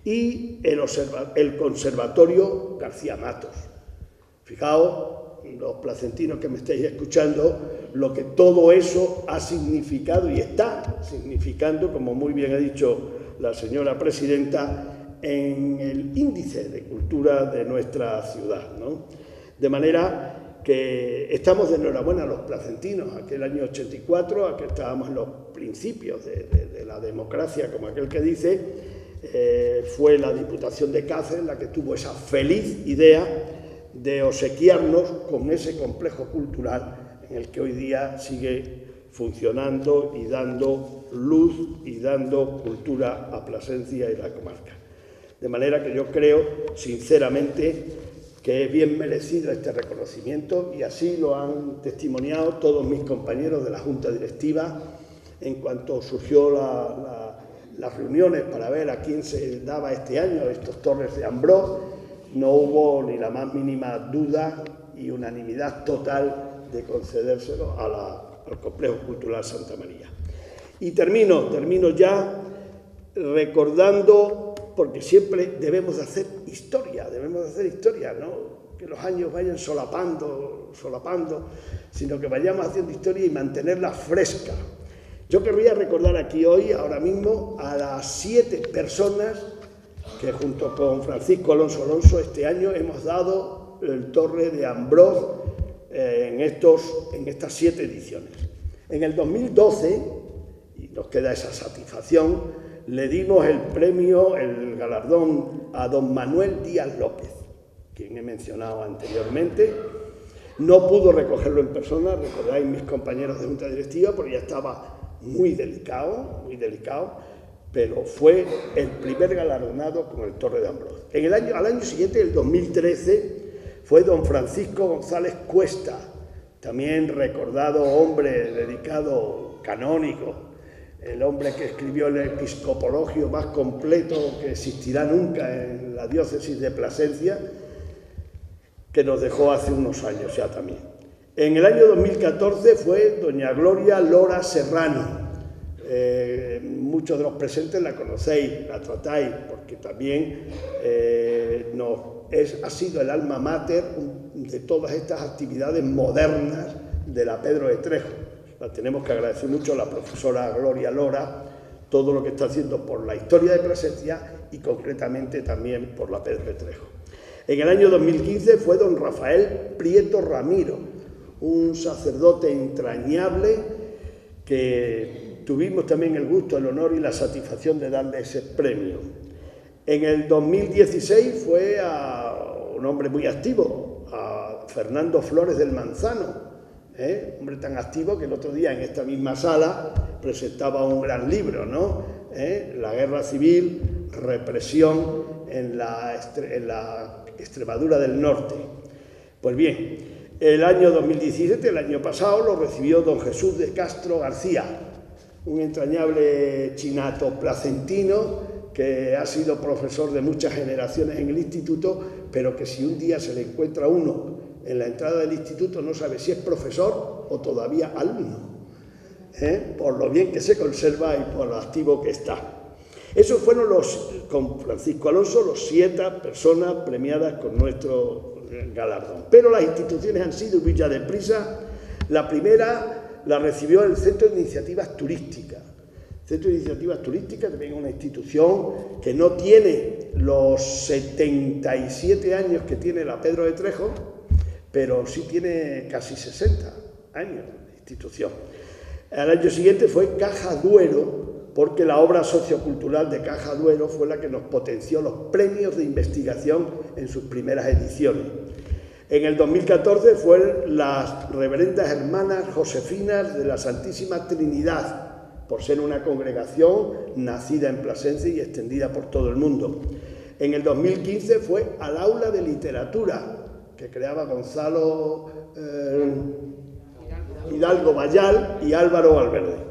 Y el Conservatorio García Matos. Fijaos, los placentinos que me estáis escuchando, lo que todo eso ha significado y está significando, como muy bien ha dicho la señora presidenta, en el índice de cultura de nuestra ciudad, ¿no? De manera que estamos de enhorabuena los placentinos. Aquel año 84, aquel estábamos en los principios de la democracia, como aquel que dice, fue la Diputación de Cáceres la que tuvo esa feliz idea de obsequiarnos con ese complejo cultural en el que hoy día sigue funcionando y dando luz y dando cultura a Plasencia y la comarca. De manera que yo creo, sinceramente, que es bien merecido este reconocimiento y así lo han testimoniado todos mis compañeros de la Junta Directiva en cuanto surgió las reuniones para ver a quién se daba este año estos Torres de Ambrós. No hubo ni la más mínima duda y unanimidad total de concedérselo al Complejo Cultural Santa María. Y termino ya recordando, porque siempre debemos de hacer historia, no que los años vayan solapando, sino que vayamos haciendo historia y mantenerla fresca. Yo querría recordar aquí hoy, ahora mismo, a las 7 personas que junto con Francisco Alonso este año hemos dado el Torre de Ambrós en estas 7 ediciones. En el 2012, y nos queda esa satisfacción, le dimos el premio, el galardón a don Manuel Díaz López, quien he mencionado anteriormente. No pudo recogerlo en persona, recordáis mis compañeros de Junta Directiva, porque ya estaba muy delicado, pero fue el primer galardonado con el Torre de Ambrós. Al año siguiente, el 2013, fue don Francisco González Cuesta, también recordado hombre dedicado canónico, el hombre que escribió el episcopologio más completo que existirá nunca en la diócesis de Plasencia, que nos dejó hace unos años ya también. En el año 2014 fue doña Gloria Lora Serrano. Muchos de los presentes la conocéis, la tratáis, porque también ha sido el alma mater de todas estas actividades modernas de la Pedro de Trejo. La tenemos que agradecer mucho a la profesora Gloria Lora, todo lo que está haciendo por la historia de Plasencia y concretamente también por la Pedro de Trejo. En el año 2015 fue don Rafael Prieto Ramiro, un sacerdote entrañable que tuvimos también el gusto, el honor y la satisfacción de darle ese premio. En el 2016 fue a un hombre muy activo, a Fernando Flores del Manzano, hombre tan activo que el otro día en esta misma sala presentaba un gran libro, ¿no? La guerra civil, represión en la Extremadura del Norte. Pues bien, el año 2017, el año pasado, lo recibió don Jesús de Castro García, un entrañable chinato placentino que ha sido profesor de muchas generaciones en el instituto, pero que si un día se le encuentra uno en la entrada del instituto no sabe si es profesor o todavía alumno, por lo bien que se conserva y por lo activo que está. Esos fueron con Francisco Alonso, los 7 personas premiadas con nuestro galardón. Pero las instituciones han sido Villa de Prisa. La primera la recibió el Centro de Iniciativas Turísticas. El Centro de Iniciativas Turísticas también es una institución que no tiene los 77 años que tiene la Pedro de Trejo, pero sí tiene casi 60 años de institución. Al año siguiente fue Caja Duero, porque la obra sociocultural de Caja Duero fue la que nos potenció los premios de investigación en sus primeras ediciones. En el 2014 fueron las Reverendas Hermanas Josefinas de la Santísima Trinidad, por ser una congregación nacida en Plasencia y extendida por todo el mundo. En el 2015 fue al Aula de Literatura, que creaba Gonzalo Hidalgo Bayal y Álvaro Valverde.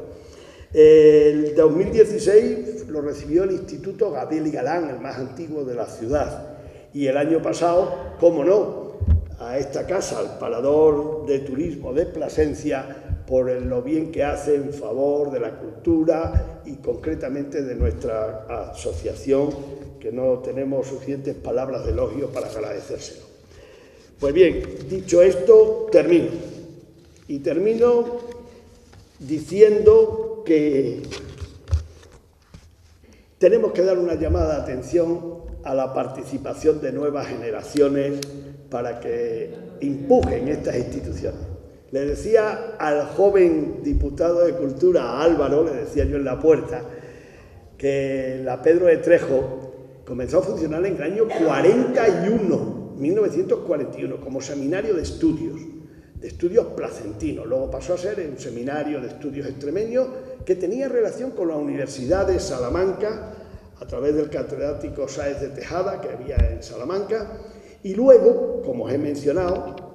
El 2016 lo recibió el Instituto Gabriel y Galán, el más antiguo de la ciudad. Y el año pasado, cómo no, a esta casa, al Parador de Turismo de Plasencia, por lo bien que hace en favor de la cultura y concretamente de nuestra asociación, que no tenemos suficientes palabras de elogio para agradecérselo. Pues bien, dicho esto, termino. Y termino diciendo que tenemos que dar una llamada de atención a la participación de nuevas generaciones para que empujen estas instituciones. Le decía al joven diputado de Cultura, a Álvaro, le decía yo en la puerta, que la Pedro de Trejo comenzó a funcionar en el año 1941, como seminario de estudios placentinos. Luego pasó a ser un seminario de estudios extremeños que tenía relación con la Universidad de Salamanca, a través del catedrático Sáez de Tejada, que había en Salamanca, y luego, como os he mencionado,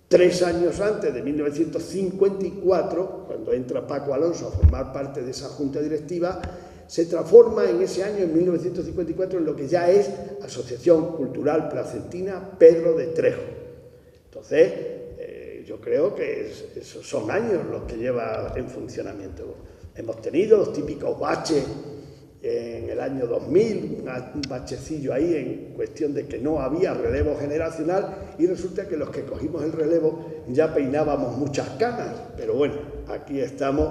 3 años antes de 1954, cuando entra Paco Alonso a formar parte de esa junta directiva, se transforma en ese año, en 1954, en lo que ya es Asociación Cultural Placentina Pedro de Trejo. Entonces, yo creo que esos son años los que lleva en funcionamiento. Hemos tenido los típicos baches en el año 2000, un bachecillo ahí en cuestión de que no había relevo generacional y resulta que los que cogimos el relevo ya peinábamos muchas canas, pero bueno, aquí estamos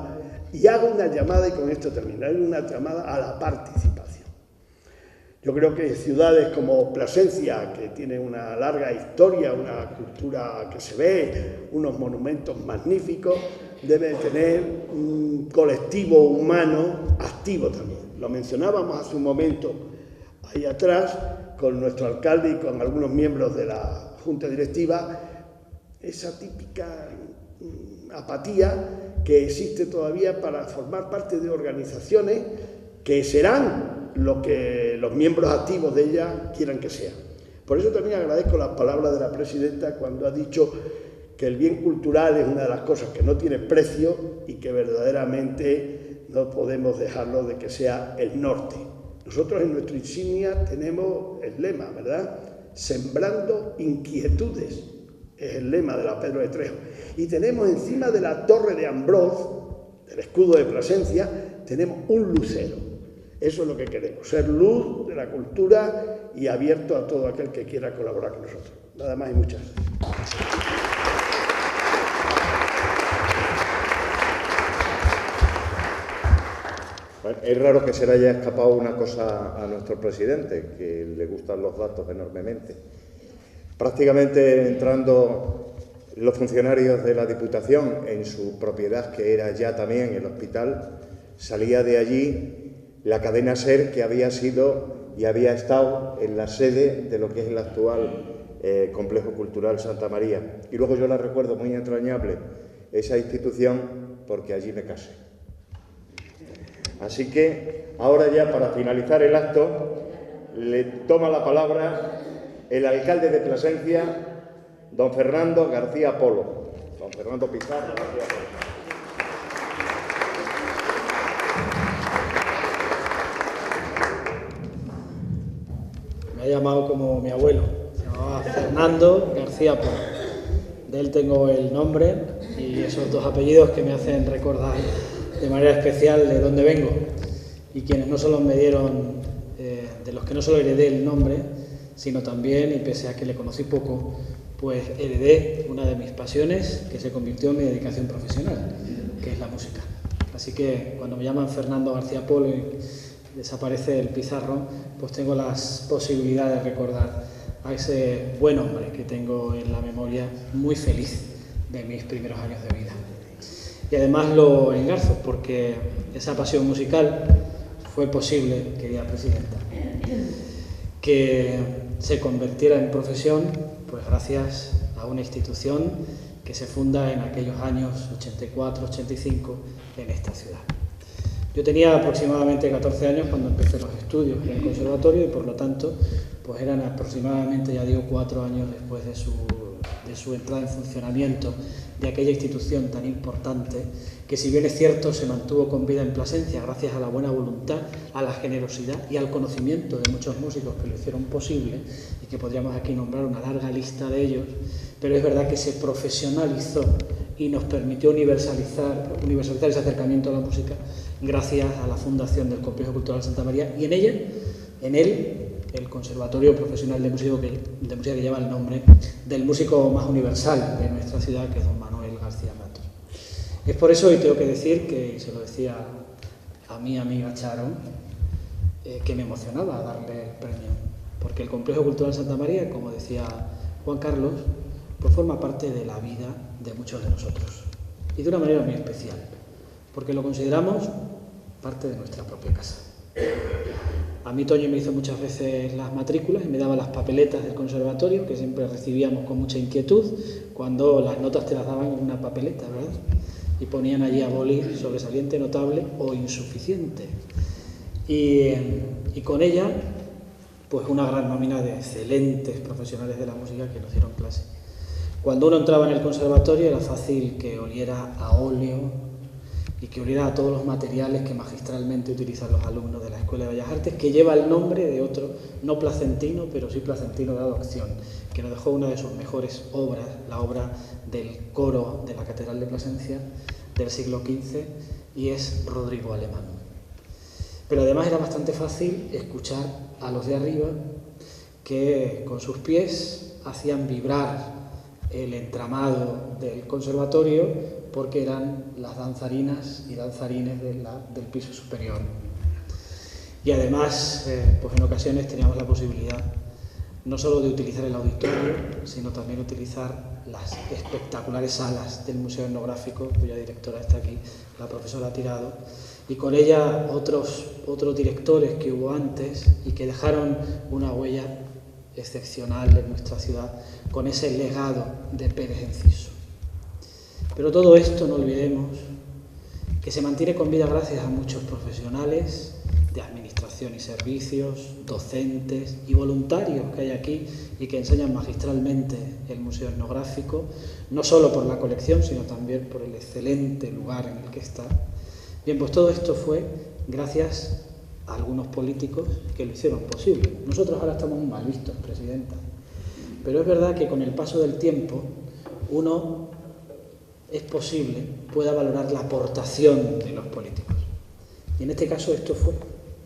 y hago una llamada y con esto terminaré, una llamada a la participación. Yo creo que ciudades como Plasencia, que tiene una larga historia, una cultura que se ve, unos monumentos magníficos, deben tener un colectivo humano activo también. Lo mencionábamos hace un momento ahí atrás con nuestro alcalde y con algunos miembros de la Junta Directiva, esa típica apatía que existe todavía para formar parte de organizaciones que serán lo que los miembros activos de ella quieran que sean. Por eso también agradezco las palabras de la presidenta cuando ha dicho que el bien cultural es una de las cosas que no tiene precio y que verdaderamente no podemos dejarlo de que sea el norte. Nosotros en nuestra insignia tenemos el lema, ¿verdad? Sembrando inquietudes, es el lema de la Pedro de Trejo. Y tenemos encima de la torre de Ambrós, del escudo de Plasencia, tenemos un lucero. Eso es lo que queremos, ser luz de la cultura y abierto a todo aquel que quiera colaborar con nosotros. Nada más y muchas gracias. Bueno, es raro que se le haya escapado una cosa a nuestro presidente, que le gustan los datos enormemente. Prácticamente entrando los funcionarios de la Diputación en su propiedad, que era ya también el hospital, salía de allí la cadena SER, que había sido y había estado en la sede de lo que es el actual Complejo Cultural Santa María. Y luego yo la recuerdo muy entrañable, esa institución, porque allí me casé. Así que ahora ya para finalizar el acto, le toma la palabra el alcalde de Plasencia, don Fernando García Polo. Don Fernando Pizarro García Polo. Me ha llamado como mi abuelo, se llamaba Fernando García Polo. De él tengo el nombre y esos 2 apellidos que me hacen recordar de manera especial de dónde vengo. y quienes no solo me dieron, de los que no solo heredé el nombre, sino también, y pese a que le conocí poco, pues heredé una de mis pasiones que se convirtió en mi dedicación profesional, que es la música. Así que cuando me llaman Fernando García Polo y desaparece el pizarro, pues tengo las posibilidades de recordar a ese buen hombre que tengo en la memoria, muy feliz de mis primeros años de vida. Y además lo engarzo porque esa pasión musical fue posible, querida presidenta, que se convirtiera en profesión, pues gracias a una institución que se funda en aquellos años 84-85 en esta ciudad. Yo tenía aproximadamente 14 años cuando empecé los estudios en el conservatorio y por lo tanto pues eran aproximadamente, ya digo, 4 años después de su entrada en funcionamiento de aquella institución tan importante que, si bien es cierto, se mantuvo con vida en Plasencia gracias a la buena voluntad, a la generosidad y al conocimiento de muchos músicos que lo hicieron posible, y que podríamos aquí nombrar una larga lista de ellos, pero es verdad que se profesionalizó y nos permitió universalizar ese acercamiento a la música gracias a la fundación del Complejo Cultural Santa María y en él el Conservatorio Profesional de Música que lleva el nombre del músico más universal de nuestra ciudad, que es don Manuel García Matos. Es por eso, y tengo que decir, que se lo decía a mi amiga Charo, que me emocionaba darle el premio, porque el Complejo Cultural Santa María, como decía Juan Carlos, pues forma parte de la vida de muchos de nosotros, y de una manera muy especial, porque lo consideramos parte de nuestra propia casa. A mí Toño me hizo muchas veces las matrículas y me daba las papeletas del conservatorio, que siempre recibíamos con mucha inquietud, cuando las notas te las daban en una papeleta, ¿verdad? Y ponían allí a boli sobresaliente, notable o insuficiente. Y con ella, pues una gran nómina de excelentes profesionales de la música que nos dieron clase. Cuando uno entraba en el conservatorio era fácil que oliera a óleo y que oliera a todos los materiales que magistralmente utilizan los alumnos de la Escuela de Bellas Artes, que lleva el nombre de otro, no placentino, pero sí placentino de adopción, que nos dejó una de sus mejores obras, la obra del coro de la Catedral de Plasencia del siglo XV, y es Rodrigo Alemán. Pero además era bastante fácil escuchar a los de arriba que con sus pies hacían vibrar el entramado del conservatorio, porque eran las danzarinas y danzarines del piso superior. Y además, pues en ocasiones teníamos la posibilidad no solo de utilizar el auditorio, sino también utilizar las espectaculares salas del Museo Etnográfico, cuya directora está aquí, la profesora Tirado, y con ella otros directores que hubo antes y que dejaron una huella excepcional en nuestra ciudad con ese legado de Pérez Enciso. Pero todo esto, no olvidemos, que se mantiene con vida gracias a muchos profesionales de administración y servicios, docentes y voluntarios que hay aquí y que enseñan magistralmente el Museo Etnográfico, no solo por la colección, sino también por el excelente lugar en el que está. Bien, pues todo esto fue gracias a algunos políticos que lo hicieron posible. Nosotros ahora estamos mal vistos, presidenta, pero es verdad que con el paso del tiempo uno, es posible, pueda valorar la aportación de los políticos. Y en este caso esto fue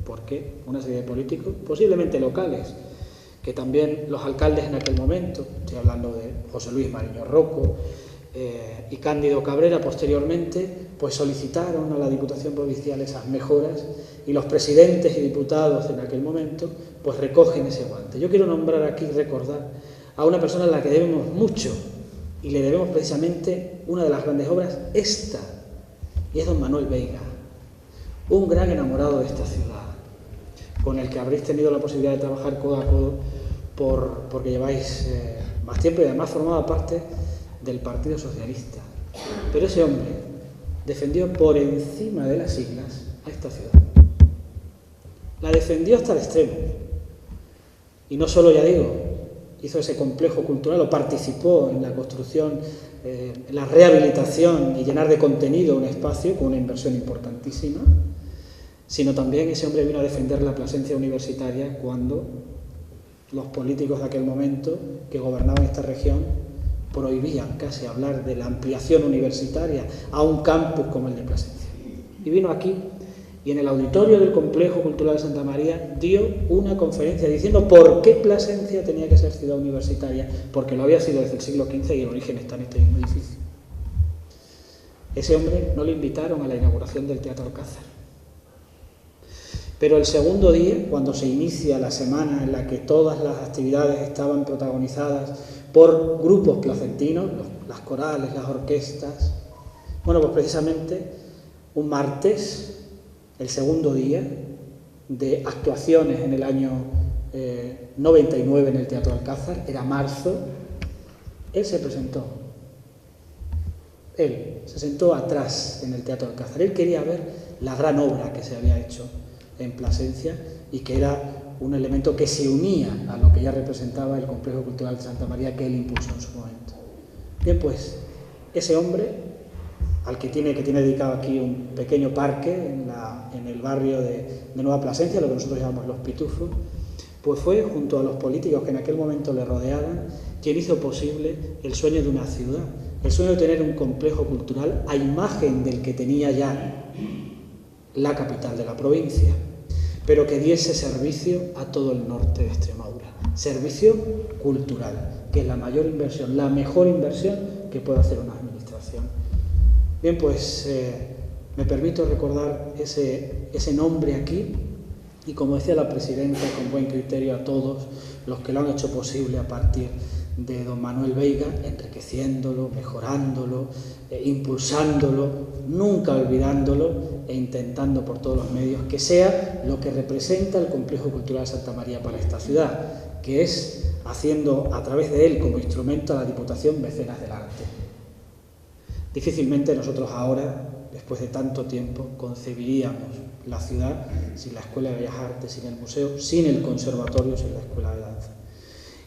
porque una serie de políticos, posiblemente locales, que también los alcaldes en aquel momento, estoy hablando de José Luis Mariño Rocco y Cándido Cabrera posteriormente, pues solicitaron a la Diputación Provincial esas mejoras, y los presidentes y diputados en aquel momento pues recogen ese guante. Yo quiero nombrar aquí, recordar a una persona a la que debemos mucho, y le debemos precisamente una de las grandes obras, esta, y es don Manuel Veiga, un gran enamorado de esta ciudad, con el que habréis tenido la posibilidad de trabajar codo a codo porque lleváis más tiempo, y además formaba parte del Partido Socialista. Pero ese hombre defendió por encima de las siglas a esta ciudad. La defendió hasta el extremo. Y no solo, ya digo, hizo ese complejo cultural o participó en la construcción, en la rehabilitación y llenar de contenido un espacio con una inversión importantísima, sino también ese hombre vino a defender la Plasencia universitaria cuando los políticos de aquel momento que gobernaban esta región prohibían casi hablar de la ampliación universitaria a un campus como el de Plasencia. Y vino aquí y en el auditorio del Complejo Cultural de Santa María dio una conferencia diciendo por qué Plasencia tenía que ser ciudad universitaria, porque lo había sido desde el siglo XV y el origen está en este mismo edificio. Ese hombre no le invitaron a la inauguración del Teatro Alcázar. Pero el segundo día, cuando se inicia la semana en la que todas las actividades estaban protagonizadas por grupos placentinos, las corales, las orquestas, bueno, pues precisamente un martes, el segundo día de actuaciones en el año 99 en el Teatro Alcázar, era marzo, él se presentó. Él se sentó atrás en el Teatro Alcázar. Él quería ver la gran obra que se había hecho en Plasencia y que era un elemento que se unía a lo que ya representaba el Complejo Cultural de Santa María que él impulsó en su momento. Bien, pues ese hombre, al que tiene dedicado aquí un pequeño parque en el barrio de Nueva Plasencia, lo que nosotros llamamos Los Pitufos, pues fue, junto a los políticos que en aquel momento le rodeaban, quien hizo posible el sueño de una ciudad, el sueño de tener un complejo cultural a imagen del que tenía ya la capital de la provincia, pero que diese servicio a todo el norte de Extremadura, servicio cultural, que es la mayor inversión, la mejor inversión que puede hacer una administración. Bien, pues me permito recordar ese nombre aquí y, como decía la presidenta, con buen criterio a todos los que lo han hecho posible a partir de don Manuel Veiga, enriqueciéndolo, mejorándolo, impulsándolo, nunca olvidándolo e intentando por todos los medios que sea lo que representa el Complejo Cultural Santa María para esta ciudad, que es haciendo a través de él como instrumento a la Diputación mecenas del arte. Difícilmente nosotros ahora, después de tanto tiempo, concebiríamos la ciudad sin la Escuela de Bellas Artes, sin el museo, sin el conservatorio, sin la Escuela de Danza.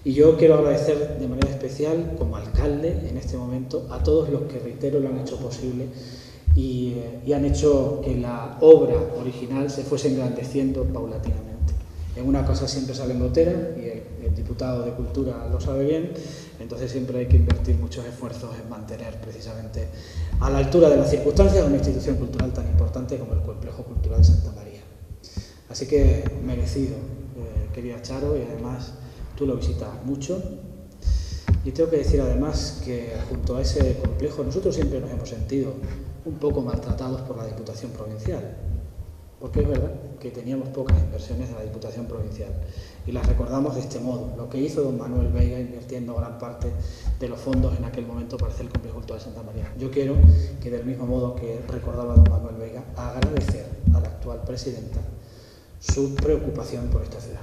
Y yo quiero agradecer de manera especial, como alcalde en este momento, a todos los que, reitero, lo han hecho posible y han hecho que la obra original se fuese engrandeciendo paulatinamente. En una cosa siempre salen goteras, y el diputado de Cultura lo sabe bien, entonces siempre hay que invertir muchos esfuerzos en mantener precisamente a la altura de las circunstancias una institución cultural tan importante como el Complejo Cultural de Santa María. Así que merecido, querida Charo, y además tú lo visitas mucho. Y tengo que decir además que junto a ese complejo nosotros siempre nos hemos sentido un poco maltratados por la Diputación Provincial, porque es verdad que teníamos pocas inversiones de la Diputación Provincial y las recordamos de este modo, lo que hizo don Manuel Veiga invirtiendo gran parte de los fondos en aquel momento para hacer el Complejo Cultural de Santa María. Yo quiero que, del mismo modo que recordaba don Manuel Veiga, agradecer a la actual presidenta su preocupación por esta ciudad.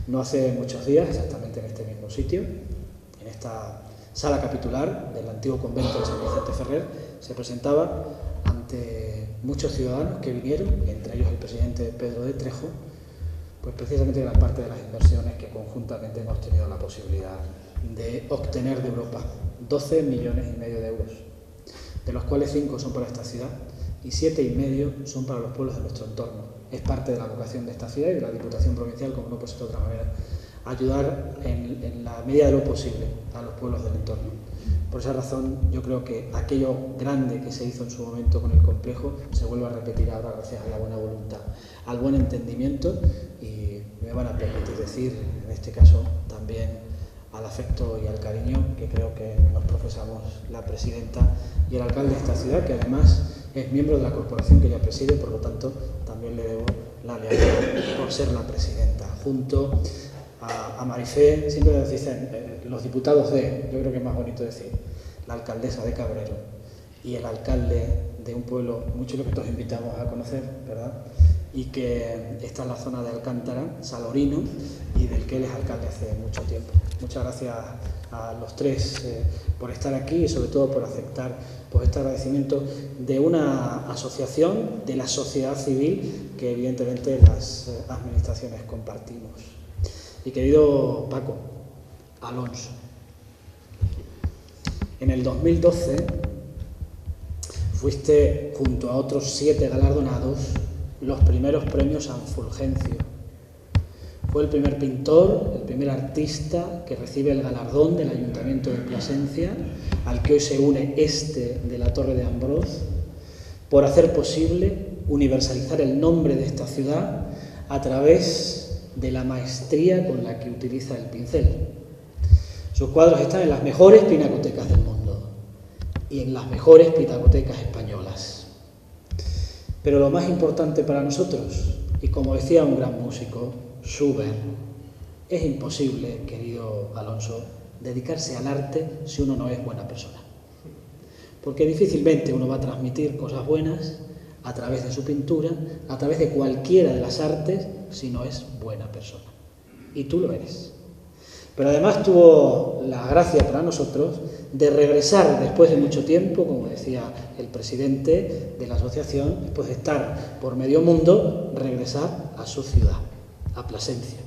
No hace muchos días, exactamente en este mismo sitio, en esta sala capitular del antiguo convento de San Vicente Ferrer, se presentaba ante muchos ciudadanos que vinieron, entre ellos el presidente Pedro de Trejo, pues precisamente gran parte de las inversiones que conjuntamente hemos tenido la posibilidad de obtener de Europa, 12,5 millones de euros, de los cuales 5 son para esta ciudad y 7,5 son para los pueblos de nuestro entorno. Es parte de la vocación de esta ciudad y de la Diputación Provincial, como no puede ser de otra manera, ayudar en la medida de lo posible a los pueblos del entorno. Por esa razón, yo creo que aquello grande que se hizo en su momento con el complejo se vuelve a repetir ahora gracias a la buena voluntad, al buen entendimiento y, me van a permitir decir, en este caso también al afecto y al cariño que creo que nos profesamos la presidenta y el alcalde de esta ciudad, que además es miembro de la corporación que ella preside, por lo tanto también le debo la lealtad por ser la presidenta. Junto a Marifé, siempre nos dicen los diputados yo creo que es más bonito decir, la alcaldesa de Cabrero y el alcalde de un pueblo muy chulo que todos invitamos a conocer, ¿verdad? Y que está en la zona de Alcántara, Salorino, y del que él es alcalde hace mucho tiempo. Muchas gracias a los tres por estar aquí y sobre todo por aceptar pues, este agradecimiento de una asociación de la sociedad civil que evidentemente las administraciones compartimos. Y querido Paco Alonso, en el 2012 fuiste, junto a otros 7 galardonados, los primeros premios San Fulgencio. Fue el primer pintor, el primer artista que recibe el galardón del Ayuntamiento de Plasencia, al que hoy se une este de la Torre de Ambrós, por hacer posible universalizar el nombre de esta ciudad a través de la maestría con la que utiliza el pincel. Sus cuadros están en las mejores pinacotecas del mundo y en las mejores pinacotecas españolas. Pero lo más importante para nosotros, y como decía un gran músico, Schubert, es imposible, querido Alonso, dedicarse al arte si uno no es buena persona. Porque difícilmente uno va a transmitir cosas buenas a través de su pintura, a través de cualquiera de las artes, si no es buena persona. Y tú lo eres. Pero además tuvo la gracia para nosotros de regresar después de mucho tiempo, como decía el presidente de la asociación, después de estar por medio mundo, regresar a su ciudad, a Plasencia.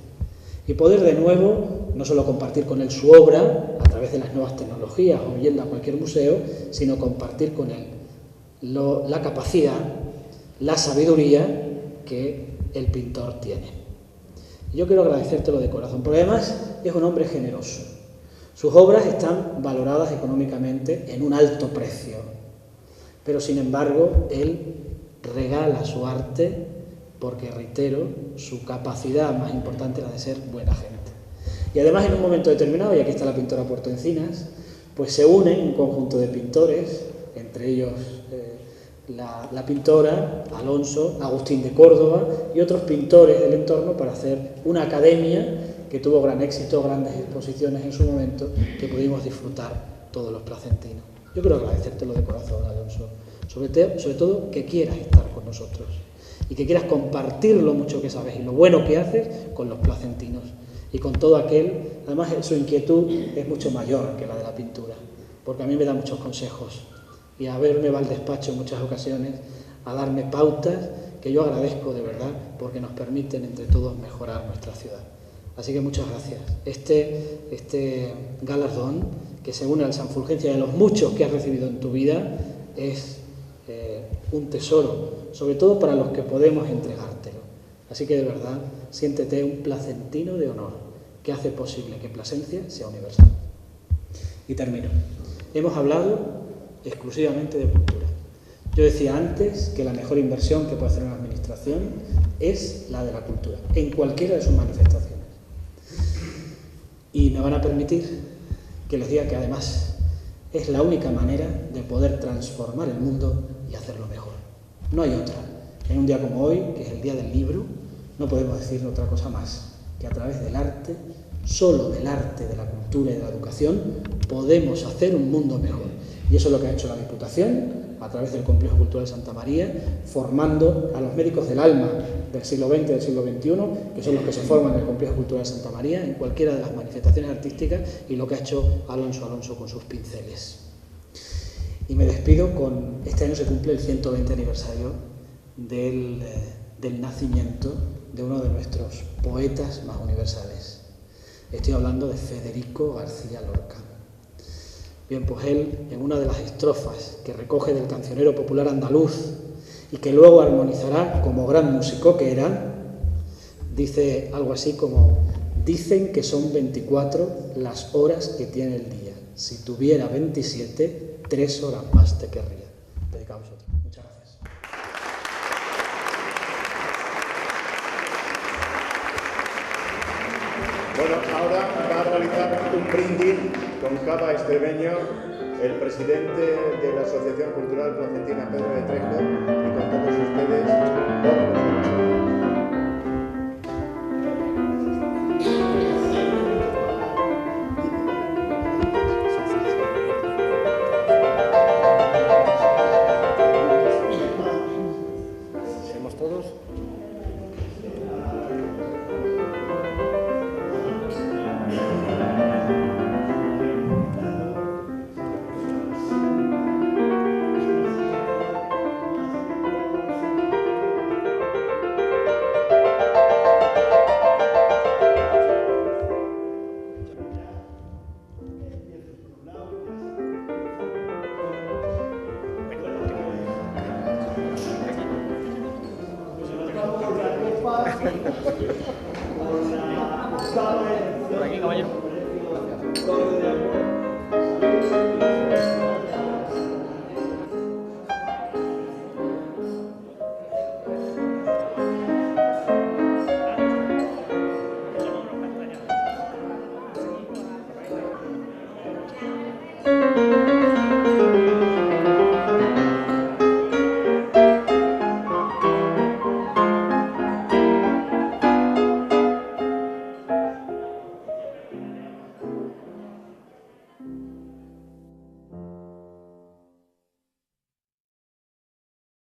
Y poder de nuevo no solo compartir con él su obra a través de las nuevas tecnologías o yendo a cualquier museo, sino compartir con él la capacidad, la sabiduría que el pintor tiene. Yo quiero agradecértelo de corazón, porque además es un hombre generoso. Sus obras están valoradas económicamente en un alto precio, pero sin embargo él regala su arte porque, reitero, su capacidad más importante es la de ser buena gente. Y además en un momento determinado, y aquí está la pintora Puerto Encinas, pues se unen un conjunto de pintores, entre ellos la pintora, Alonso, Agustín de Córdoba y otros pintores del entorno para hacer una academia que tuvo gran éxito, grandes exposiciones en su momento, que pudimos disfrutar todos los placentinos. Yo quiero agradecértelo de corazón, Alonso, sobre todo que quieras estar con nosotros y que quieras compartir lo mucho que sabes y lo bueno que haces con los placentinos y con todo aquel. Además, su inquietud es mucho mayor que la de la pintura, porque a mí me da muchos consejos y a verme va al despacho en muchas ocasiones a darme pautas que yo agradezco de verdad, porque nos permiten entre todos mejorar nuestra ciudad. Así que muchas gracias. Este galardón, que se une al San Fulgencio y a los muchos que has recibido en tu vida, es un tesoro, sobre todo para los que podemos entregártelo. Así que de verdad, siéntete un placentino de honor que hace posible que Plasencia sea universal. Y termino. Hemos hablado exclusivamente de cultura. Yo decía antes que la mejor inversión que puede hacer una administración es la de la cultura, en cualquiera de sus manifestaciones. Y me van a permitir que les diga que además es la única manera de poder transformar el mundo y hacerlo mejor. No hay otra. En un día como hoy, que es el Día del Libro, no podemos decir otra cosa más que a través del arte, solo del arte, de la cultura y de la educación, podemos hacer un mundo mejor. Y eso es lo que ha hecho la Diputación a través del Complejo Cultural Santa María, formando a los médicos del alma del siglo XX y del siglo XXI, que son los que se forman en el Complejo Cultural Santa María, en cualquiera de las manifestaciones artísticas, y lo que ha hecho Alonso con sus pinceles. Y me despido con... Este año se cumple el 120 aniversario del nacimiento de uno de nuestros poetas más universales. Estoy hablando de Federico García Lorca. Bien, pues él, en una de las estrofas que recoge del cancionero popular andaluz y que luego armonizará como gran músico que era, dice algo así como: dicen que son 24 las horas que tiene el día. Si tuviera 27, 3 horas más te querría. Dedicado a vosotros. Muchas gracias. Bueno, ahora va a realizar un brindis con cava extremeño el presidente de la Asociación Cultural Placentina Pedro de Trejo y con todos ustedes, todos los demás. Por aquí, caballero.